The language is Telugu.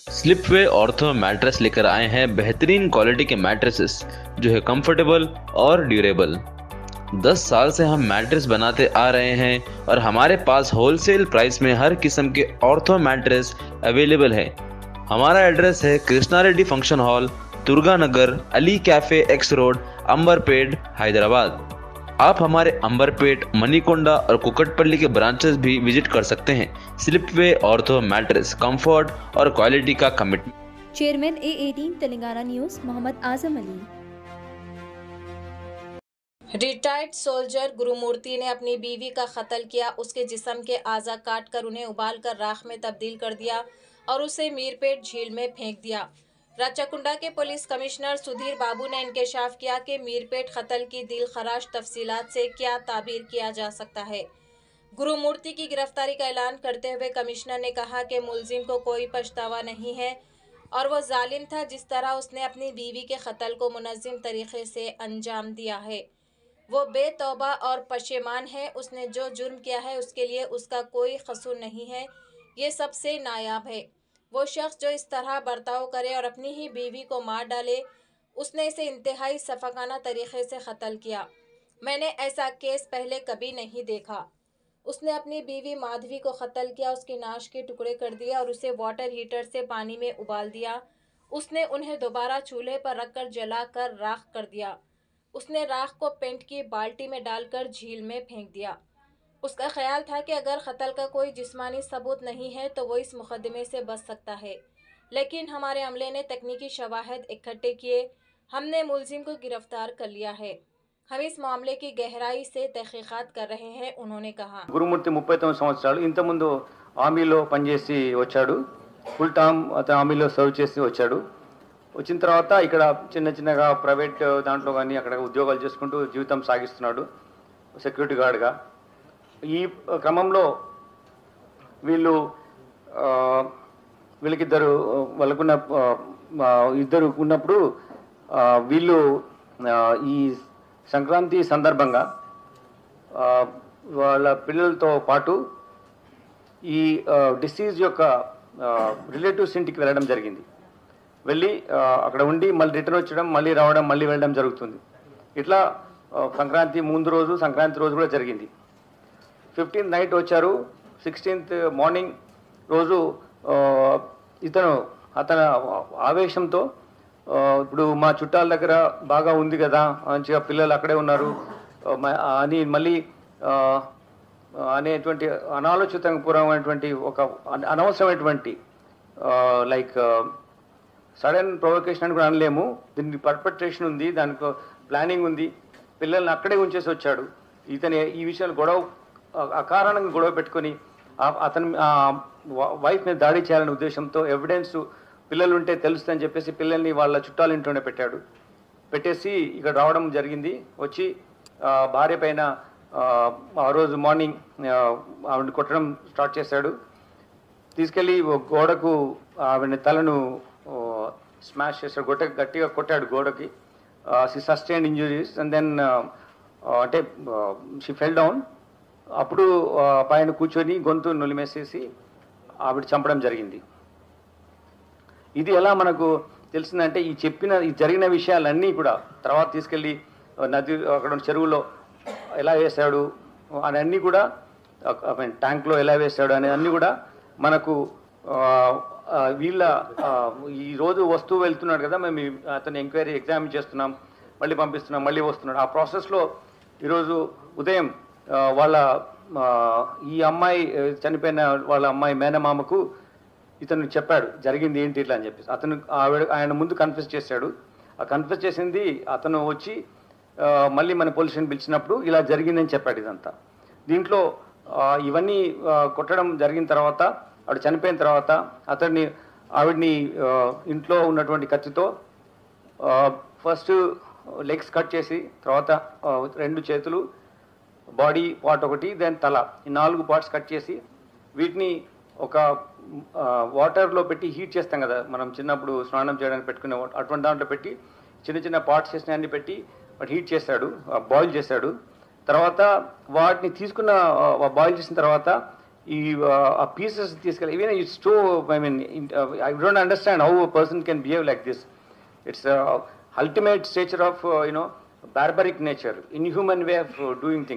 स्लिपवे ऑर्थो मैट्रेस लेकर आए हैं बेहतरीन क्वालिटी के मैट्रेसेस जो है कंफर्टेबल और ड्यूरेबल। 10 साल से हम मैट्रेस बनाते आ रहे हैं और हमारे पास होलसेल प्राइस में हर किस्म के ऑर्थो मैट्रेस अवेलेबल है। हमारा एड्रेस है Krishna Reddy function hall, Durga Nagar, Ali cafe X road, Amberpet, Hyderabad. आप हमारे अंबरपेट, मनीकोंडा और कुकटपल्ली के ब्रांचेस भी विजिट कर सकते हैं। स्लिपवे ऑर्थो मैट्रेस, कंफर्ट और क्वालिटी का commitment. Chairman A18 Telangana news Mohammed Azam Ali. Retired soldier Gurumurthy ने अपनी बीवी का कत्ल किया। उसके जिस्म के आज़ा काट कर उन्हें उबाल कर राख में तब्दील कर दिया और उसे मीरपेट झील में फेंक दिया। राचाकुंडा के पुलिस कमिश्नर सुधीर बाबू ने इंकशाफ किया कि मीरपेट कत्ल की दिल खराश तफसीलात से क्या ताबीर किया जा सकता है। गुरुमूर्ति की गिरफ्तारी का ऐलान करते हुए कमिश्नर ने कहा कि मुलजिम को कोई पछतावा नहीं है और वो जालिम था जिस तरह उसने अपनी बीवी के कत्ल को मुनज़्ज़म तरीके से अंजाम दिया है। वो बेतौबा और पशेमान है। उसने जो जुर्म किया है उसके लिए उसका कोई कसूर नहीं है। ये सबसे नायाब है। वो शख्स जो इस तरह बर्ताव करे और अपनी ही बीवी को मार डाले, उसने इसे इंतहाई सफाकाना तरीके से कत्ल किया। मैंने ऐसा केस पहले कभी नहीं देखा। उसने अपनी बीवी माधवी को कत्ल किया, उसकी नाश के टुकड़े कर दिए और उसे वाटर हीटर से पानी में उबाल दिया। उसने उन्हें दोबारा चूल्हे पर रखकर जलाकर राख कर दिया। उसने राख को पेंट की बाल्टी में डालकर झील में फेंक दिया। उसका ख्याल था कि अगर कत्ल का कोई जिस्मानी सबूत नहीं है तो वो इस मुकदमे से बच सकता है, लेकिन हमारे अमले ने तकनीकी शवाहिद इकट्ठे किए। हमने मुलजिम को गिरफ्तार कर लिया है। हम इस मामले की गहराई से तहकीकात कर रहे हैं, उन्होंने कहा। గురుమూర్తి 39 సంవత్సరాలు ఇంతకుముందు ఆర్మీలో పనిచేసి వచ్చాడు. ఫుల్ టర్మ్ అతను ఆర్మీలో సర్వ్ చేసి వచ్చాడు. వచ్చిన తర్వాత ఇక్కడ చిన్న చిన్నగా ప్రైవేట్ దాంట్లో కానీ అక్కడ ఉద్యోగాలు చేసుకుంటూ జీవితం సాగిస్తున్నాడు సెక్యూరిటీ గార్డ్గా. ఈ క్రమంలో వీళ్ళకిద్దరు వాళ్ళకున్న ఇద్దరు ఉన్నప్పుడు వీళ్ళు ఈ సంక్రాంతి సందర్భంగా వాళ్ళ పిల్లలతో పాటు ఈ డిసీజ్ యొక్క రిలేటివ్స్ ఇంటికి వెళ్ళడం జరిగింది. వెళ్ళి అక్కడ ఉండి మళ్ళీ రిటర్న్ వచ్చడం, మళ్ళీ రావడం, మళ్ళీ వెళ్ళడం జరుగుతుంది. ఇట్లా సంక్రాంతి ముందు రోజు, సంక్రాంతి రోజు కూడా జరిగింది. 15th నైట్ వచ్చారు. 16th మార్నింగ్ రోజు అతను ఆవేశంతో ఇప్పుడు మా చుట్టాల దగ్గర బాగా ఉంది కదా, మంచిగా పిల్లలు అక్కడే ఉన్నారు అని మళ్ళీ అనేటువంటి అనాలోచితపూర్వమైనటువంటి ఒక అనవసరమైనటువంటి లైక్ సడన్ ప్రొవొకేషన్ అని కూడా అనలేము. దీనికి పర్పెట్రేషన్ ఉంది, దానికి ప్లానింగ్ ఉంది. పిల్లల్ని అక్కడే ఉంచేసి వచ్చాడు. ఇతను ఈ విషయాలు అకారణంగా గొడవ పెట్టుకొని అతను వైఫ్ మీద దాడి చేయాలనే ఉద్దేశంతో ఎవిడెన్స్ పిల్లలు ఉంటే తెలుస్తుందని చెప్పేసి పిల్లల్ని వాళ్ళ చుట్టాల ఇంట్లోనే పెట్టేసి ఇక్కడ రావడం జరిగింది. వచ్చి భార్య పైన ఆ రోజు మార్నింగ్ ఆవిడని కొట్టడం స్టార్ట్ చేశాడు. తీసుకెళ్ళి గోడకు ఆవిడని తలను స్మాష్ చేశాడు, గట్టిగా కొట్టాడు గోడకి. She sustained injuries and then అంటే షీ ఫెల్ డౌన్. అప్పుడు పైన కూర్చొని గొంతు నులిమేసేసి ఆవిడ చంపడం జరిగింది. ఇది ఎలా మనకు తెలిసిందంటే ఈ జరిగిన విషయాలన్నీ కూడా తర్వాత తీసుకెళ్ళి నది అక్కడ చెరువులో ఎలా వేశాడు అని అన్నీ కూడా, ట్యాంక్లో ఎలా వేశాడు అనే అన్నీ కూడా మనకు వీళ్ళ ఈరోజు వస్తువు వెళ్తున్నాడు కదా, మేము అతను ఎంక్వైరీ ఎగ్జామిన్ చేస్తున్నాం, మళ్ళీ పంపిస్తున్నాం, మళ్ళీ వస్తున్నాడు. ఆ ప్రాసెస్లో ఈరోజు ఉదయం వాళ్ళ ఈ అమ్మాయి చనిపోయిన వాళ్ళ అమ్మాయి మేనమామకు ఇతను చెప్పాడు జరిగింది ఏంటి ఇట్లా అని చెప్పేసి. ఆయన ముందు కన్ఫెస్ చేశాడు. ఆ కన్ఫెస్ చేసింది అతను వచ్చి మళ్ళీ మన పోలీస్ స్టేషన్ పిలిచినప్పుడు ఇలా జరిగిందని చెప్పాడు ఇదంతా. దీంట్లో ఇవన్నీ కొట్టడం జరిగిన తర్వాత, ఆవిడ చనిపోయిన తర్వాత ఆవిడ్ని ఇంట్లో ఉన్నటువంటి కత్తితో ఫస్ట్ లెగ్స్ కట్ చేసి, తర్వాత 2 చేతులు, బాడీ పార్ట్ ఒకటి, దెన్ తల, ఈ 4 పార్ట్స్ కట్ చేసి వీటిని ఒక వాటర్లో పెట్టి హీట్ చేస్తాం కదా మనం చిన్నప్పుడు స్నానం చేయడానికి పెట్టుకునే అటువంటి దాంట్లో పెట్టి చిన్న చిన్న పార్ట్స్ చేసిన అన్ని పెట్టి వాటి హీట్ చేశాడు, బాయిల్ చేశాడు. తర్వాత వాటిని బాయిల్ చేసిన తర్వాత ఈ ఆ పీసెస్ తీసుకెళ్ళి even it's two I mean I don't understand how a person can behave like this. It's ultimate stature of barbaric nature, inhuman way of doing things.